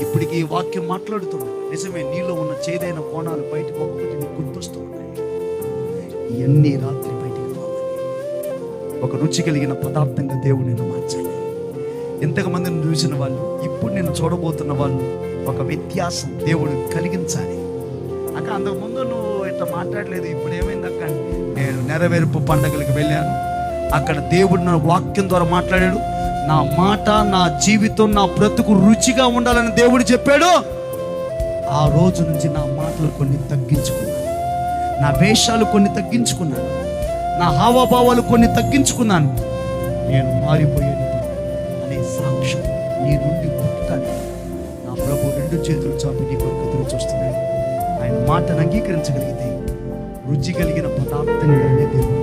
ఇప్పటికీ ఈ వాక్యం మాట్లాడుతున్నాను. నిజమే, నీలో ఉన్న చేదైన కోణాలు బయటకు ఒక్కొక్కటి నీకు గుర్తొస్తూ ఉన్నాయి. ఇవన్నీ రాత్రి బయటికి పోవాలి. ఒక రుచి కలిగిన పదార్థంగా దేవుడు నిన్ను మార్చాలి. ఇంతకుమందిని చూసిన వాళ్ళు, ఇప్పుడు నేను చూడబోతున్న వాళ్ళు ఒక వ్యత్యాసం దేవుడు కలిగించాలి. అక్క అంతకుముందు నువ్వు ఇట్లా మాట్లాడలేదు, ఇప్పుడు ఏమైంది అక్క? నేను నెరవేర్పు పండగలకు వెళ్ళాను, అక్కడ దేవుడు నా వాక్యం ద్వారా మాట్లాడాడు. నా మాట, నా జీవితం, నా బ్రతుకు రుచిగా ఉండాలని దేవుడు చెప్పాడు. ఆ రోజు నుంచి నా మాటలు కొన్ని తగ్గించుకున్నాను, నా వేషాలు కొన్ని తగ్గించుకున్నాను, నా హావభావాలు కొన్ని తగ్గించుకున్నాను. నేను మారిపోయాను అనే సాక్ష్యం నీ నుండి పుట్టాలి. నా ప్రభు రెండు చేతులు చాపి నీ కొరకు ఎదురు చూస్తున్నాడు. ఆయన మాటను అంగీకరించగలిగితే రుచి కలిగిన పదార్థంగానే దేవుడు